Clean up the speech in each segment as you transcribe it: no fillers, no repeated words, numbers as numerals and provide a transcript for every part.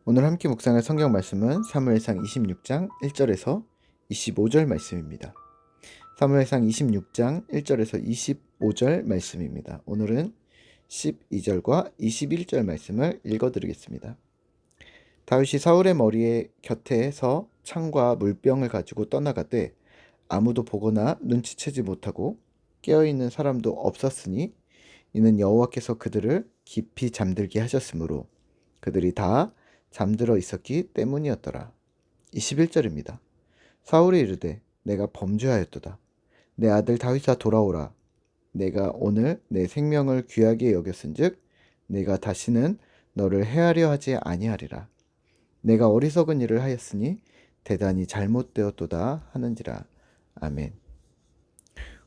오늘 함께 묵상할 성경 말씀은 사무엘상 26장 1절에서 25절 말씀입니다. 사무엘상 26장 1절에서 25절 말씀입니다. 오늘은 12절과 21절 말씀을 읽어드리겠습니다. 다윗이 사울의 머리에 곁에서 창과 물병을 가지고 떠나가되 아무도 보거나 눈치채지 못하고 깨어있는 사람도 없었으니 이는 여호와께서 그들을 깊이 잠들게 하셨으므로 그들이 다 잠들어 있었기 때문이었더라. 21절입니다. 사울이 이르되 내가 범죄하였도다. 내 아들 다윗아 돌아오라. 내가 오늘 내 생명을 귀하게 여겼은즉 내가 다시는 너를 해하려 하지 아니하리라. 내가 어리석은 일을 하였으니 대단히 잘못되었도다 하는지라. 아멘.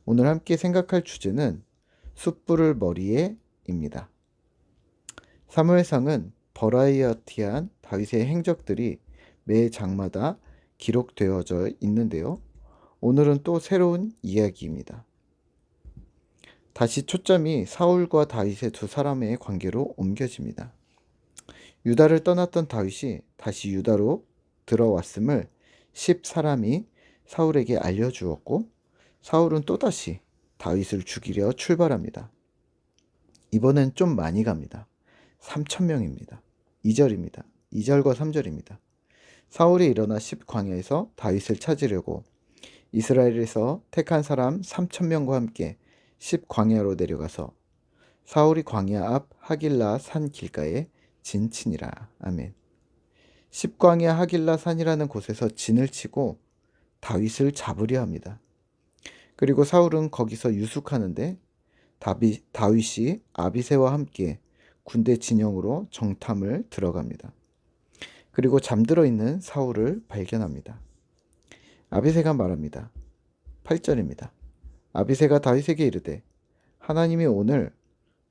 오늘 함께 생각할 주제는 숯불을 머리에입니다. 사무엘상은 버라이어티한 다윗의 행적들이 매 장마다 기록되어져 있는데요. 오늘은 또 새로운 이야기입니다. 다시 초점이 사울과 다윗의 두 사람의 관계로 옮겨집니다. 유다를 떠났던 다윗이 다시 유다로 들어왔음을 10사람이 사울에게 알려주었고 사울은 또다시 다윗을 죽이려 출발합니다. 이번엔 좀 많이 갑니다. 3,000명입니다. 2절입니다. 2절과 3절입니다. 사울이 일어나 십광야에서 다윗을 찾으려고 이스라엘에서 택한 사람 3,000명과 함께 십광야로 내려가서 사울이 광야 앞 하길라 산 길가에 진치니라. 아멘. 십광야 하길라 산이라는 곳에서 진을 치고 다윗을 잡으려 합니다. 그리고 사울은 거기서 유숙하는데 다윗이 아비새와 함께 군대 진영으로 정탐을 들어갑니다. 그리고 잠들어 있는 사울을 발견합니다. 아비새가 말합니다. 8절입니다. 아비새가 다윗에게 이르되 하나님이 오늘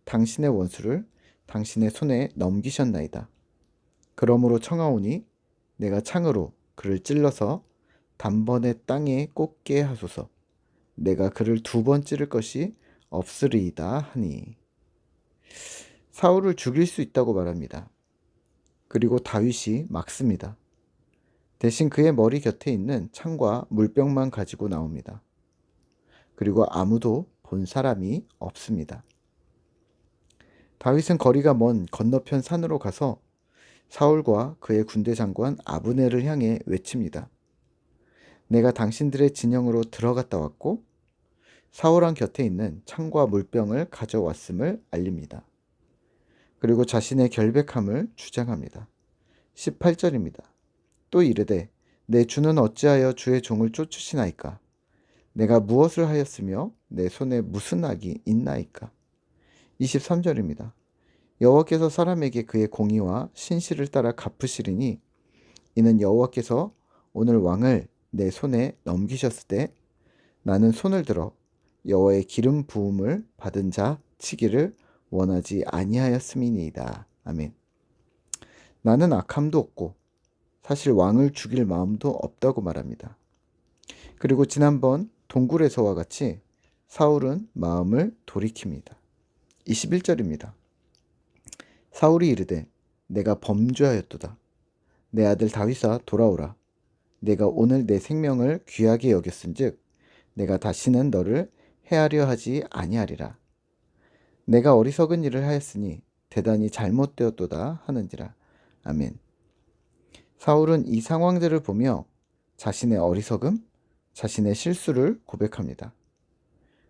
당신의 원수를 당신의 손에 넘기셨나이다. 그러므로 청하오니 내가 창으로 그를 찔러서 단번에 땅에 꽂게 하소서. 내가 그를 2번 찌를 것이 없으리이다 하니. 사울을 죽일 수 있다고 말합니다. 그리고 다윗이 막습니다. 대신 그의 머리 곁에 있는 창과 물병만 가지고 나옵니다. 그리고 아무도 본 사람이 없습니다. 다윗은 거리가 먼 건너편 산으로 가서 사울과 그의 군대 장관 아브넬을 향해 외칩니다. 내가 당신들의 진영으로 들어갔다 왔고 사울왕 곁에 있는 창과 물병을 가져왔음을 알립니다. 그리고 자신의 결백함을 주장합니다. 18절입니다. 또 이르되 내 주는 어찌하여 주의 종을 쫓으시나이까? 내가 무엇을 하였으며 내 손에 무슨 악이 있나이까? 23절입니다. 여호와께서 사람에게 그의 공의와 신실을 따라 갚으시리니 이는 여호와께서 오늘 왕을 내 손에 넘기셨을 때 나는 손을 들어 여호와의 기름 부음을 받은 자 치기를 원하지 아니하였음이니이다. 아멘. 나는 악함도 없고 사실 왕을 죽일 마음도 없다고 말합니다. 그리고 지난번 동굴에서와 같이 사울은 마음을 돌이킵니다. 21절입니다. 사울이 이르되 내가 범죄하였도다. 내 아들 다윗아 돌아오라. 내가 오늘 내 생명을 귀하게 여겼은즉 내가 다시는 너를 해하려 하지 아니하리라. 내가 어리석은 일을 하였으니 대단히 잘못되었도다 하는지라. 아멘. 사울은 이 상황들을 보며 자신의 어리석음, 자신의 실수를 고백합니다.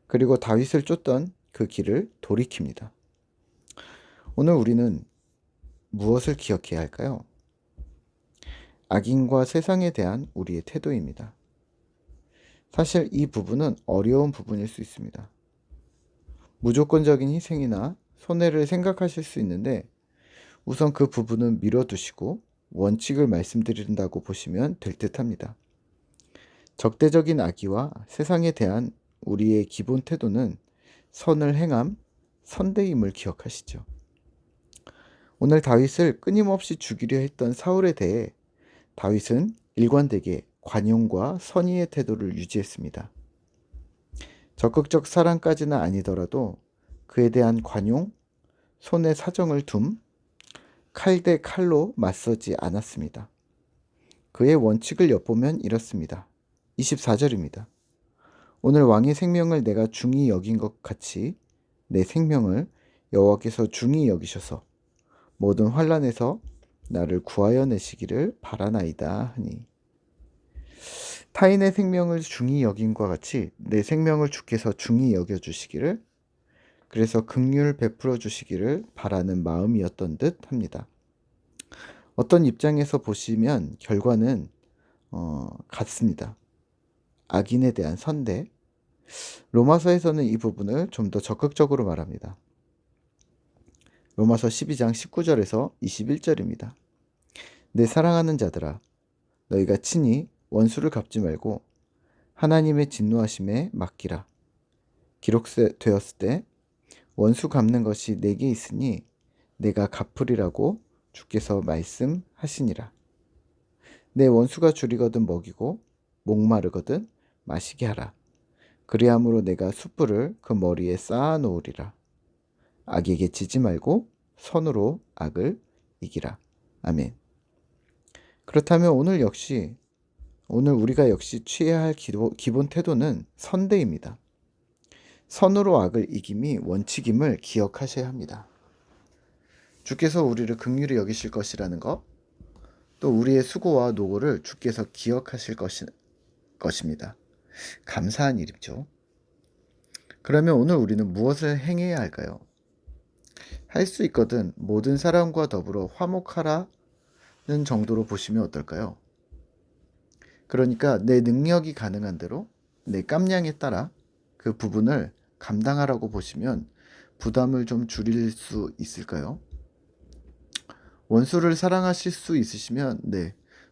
그리고 다윗을 쫓던 그 길을 돌이킵니다. 오늘 우리는 무엇을 기억해야 할까요? 악인과 세상에 대한 우리의 태도입니다. 사실 이 부분은 어려운 부분일 수 있습니다. 무조건적인 희생이나 손해를 생각하실 수 있는데 우선 그 부분은 미뤄두시고 원칙을 말씀드린다고 보시면 될 듯합니다. 적대적인 악의와 세상에 대한 우리의 기본 태도는 선을 행함, 선대임을 기억하시죠. 오늘 다윗을 끊임없이 죽이려 했던 사울에 대해 다윗은 일관되게 관용과 선의의 태도를 유지했습니다. 적극적 사랑까지는 아니더라도 그에 대한 관용, 손의 사정을 둠, 칼 대 칼로 맞서지 않았습니다. 그의 원칙을 엿보면 이렇습니다. 24절입니다. 오늘 왕의 생명을 내가 중히 여긴 것 같이 내 생명을 여호와께서 중히 여기셔서 모든 환난에서 나를 구하여 내시기를 바라나이다 하니. 타인의 생명을 중히 여김과 같이 내 생명을 주께서 중히 여겨주시기를, 그래서 긍휼 베풀어 주시기를 바라는 마음이었던 듯 합니다. 어떤 입장에서 보시면 결과는 같습니다. 악인에 대한 선대. 로마서에서는 이 부분을 좀 더 적극적으로 말합니다. 로마서 12장 19절에서 21절입니다. 내 사랑하는 자들아, 너희가 친히 원수를 갚지 말고 하나님의 진노하심에 맡기라. 기록되었을 때 원수 갚는 것이 내게 있으니 내가 갚으리라고 주께서 말씀하시니라. 내 원수가 줄이거든 먹이고 목마르거든 마시게 하라. 그리함으로 내가 숯불을 그 머리에 쌓아 놓으리라. 악에게 지지 말고 선으로 악을 이기라. 아멘. 그렇다면 오늘 우리가 역시 취해야 할 기본 태도는 선대입니다. 선으로 악을 이김이 원칙임을 기억하셔야 합니다. 주께서 우리를 긍휼히 여기실 것이라는 것, 또 우리의 수고와 노고를 주께서 기억하실 것입니다. 감사한 일이죠. 그러면 오늘 우리는 무엇을 행해야 할까요? 할 수 있거든 모든 사람과 더불어 화목하라는 정도로 보시면 어떨까요? 그러니까 내 능력이 가능한 대로 내 깜냥에 따라 그 부분을 감당하라고 보시면 부담을 좀 줄일 수 있을까요? 원수를 사랑하실 수 있으시면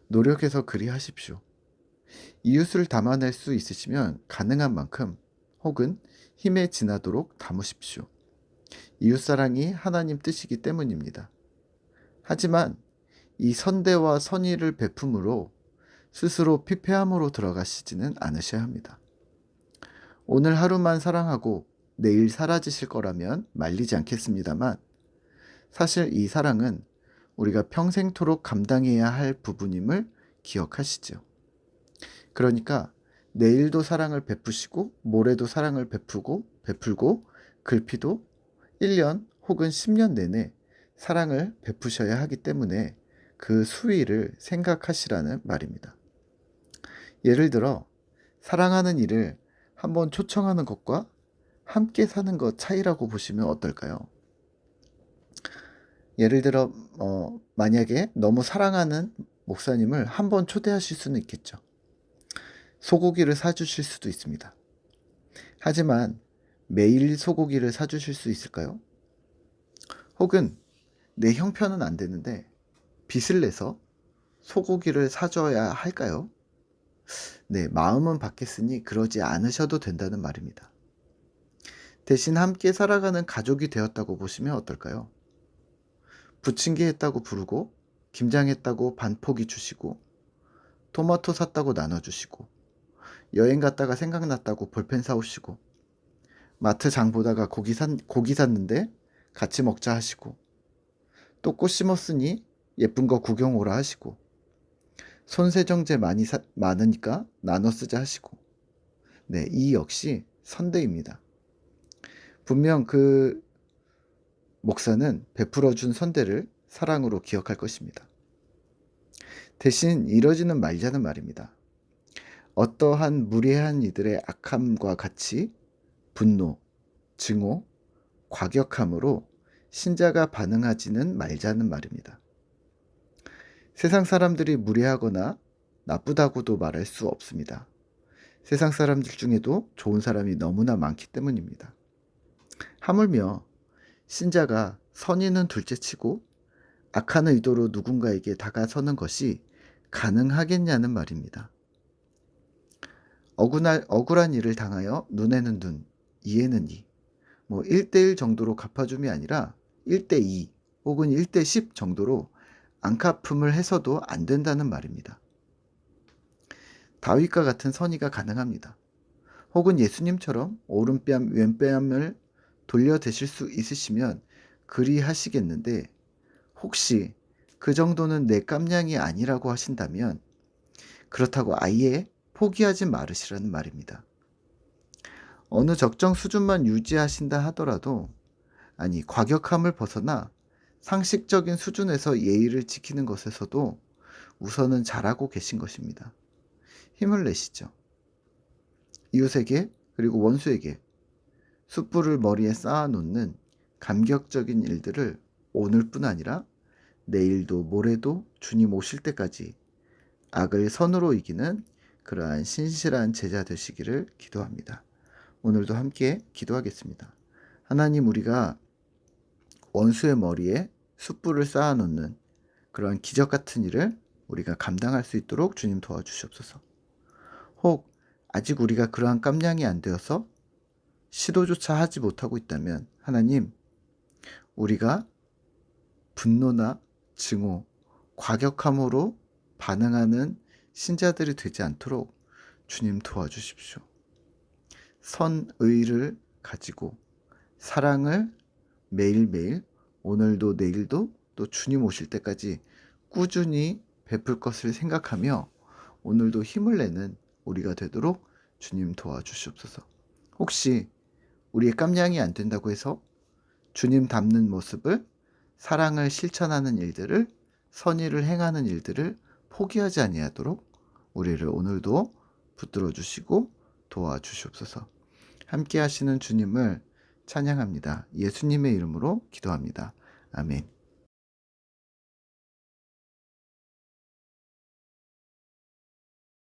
노력해서 그리 하십시오. 이웃을 담아낼 수 있으시면 가능한 만큼 혹은 힘에 지나도록 담으십시오. 이웃사랑이 하나님 뜻이기 때문입니다. 하지만 이 선대와 선의를 베품으로 스스로 피폐함으로 들어가시지는 않으셔야 합니다. 오늘 하루만 사랑하고 내일 사라지실 거라면 말리지 않겠습니다만, 사실 이 사랑은 우리가 평생토록 감당해야 할 부분임을 기억하시죠. 그러니까 내일도 사랑을 베푸시고 모레도 사랑을 베풀고 글피도 1년 혹은 10년 내내 사랑을 베푸셔야 하기 때문에 그 수위를 생각하시라는 말입니다. 예를 들어 사랑하는 이를 한번 초청하는 것과 함께 사는 것 차이라고 보시면 어떨까요? 예를 들어 만약에 너무 사랑하는 목사님을 한번 초대하실 수는 있겠죠. 소고기를 사주실 수도 있습니다. 하지만 매일 소고기를 사주실 수 있을까요? 혹은 내 형편은 안 되는데 빚을 내서 소고기를 사줘야 할까요? 마음은 받겠으니 그러지 않으셔도 된다는 말입니다. 대신 함께 살아가는 가족이 되었다고 보시면 어떨까요? 부침개 했다고 부르고, 김장 했다고 반포기 주시고, 토마토 샀다고 나눠주시고, 여행 갔다가 생각났다고 볼펜 사오시고, 마트 장 보다가 고기 샀는데 같이 먹자 하시고, 또 꽃 심었으니 예쁜 거 구경 오라 하시고, 손세정제 많으니까 나눠 쓰자 하시고, 이 역시 선대입니다. 분명 그 목사는 베풀어준 선대를 사랑으로 기억할 것입니다. 대신 이러지는 말자는 말입니다. 어떠한 무례한 이들의 악함과 같이 분노, 증오, 과격함으로 신자가 반응하지는 말자는 말입니다. 세상 사람들이 무례하거나 나쁘다고도 말할 수 없습니다. 세상 사람들 중에도 좋은 사람이 너무나 많기 때문입니다. 하물며 신자가 선의는 둘째치고 악한 의도로 누군가에게 다가서는 것이 가능하겠냐는 말입니다. 억울한 일을 당하여 눈에는 눈, 이에는 이, 1대1 정도로 갚아줌이 아니라 1대2 혹은 1대10 정도로 안갚음을 해서도 안 된다는 말입니다. 다윗과 같은 선의가 가능합니다. 혹은 예수님처럼 오른뺨 왼뺨을 돌려대실 수 있으시면 그리 하시겠는데, 혹시 그 정도는 내 깜냥이 아니라고 하신다면 그렇다고 아예 포기하지 말으시라는 말입니다. 어느 적정 수준만 유지하신다 하더라도 과격함을 벗어나 상식적인 수준에서 예의를 지키는 것에서도 우선은 잘하고 계신 것입니다. 힘을 내시죠. 이웃에게 그리고 원수에게 숯불을 머리에 쌓아 놓는 감격적인 일들을 오늘뿐 아니라 내일도 모레도 주님 오실 때까지 악을 선으로 이기는 그러한 신실한 제자 되시기를 기도합니다. 오늘도 함께 기도하겠습니다. 하나님, 우리가 원수의 머리에 숯불을 쌓아 놓는 그러한 기적 같은 일을 우리가 감당할 수 있도록 주님 도와주시옵소서. 혹 아직 우리가 그러한 깜냥이 안 되어서 시도조차 하지 못하고 있다면 하나님, 우리가 분노나 증오, 과격함으로 반응하는 신자들이 되지 않도록 주님 도와주십시오. 선의를 가지고 사랑을 매일매일 오늘도 내일도 또 주님 오실 때까지 꾸준히 베풀 것을 생각하며 오늘도 힘을 내는 우리가 되도록 주님 도와주시옵소서. 혹시 우리의 깜냥이 안 된다고 해서 주님 닮는 모습을, 사랑을 실천하는 일들을, 선의를 행하는 일들을 포기하지 아니하도록 우리를 오늘도 붙들어 주시고 도와주시옵소서. 함께 하시는 주님을 찬양합니다. 예수님의 이름으로 기도합니다. 아멘.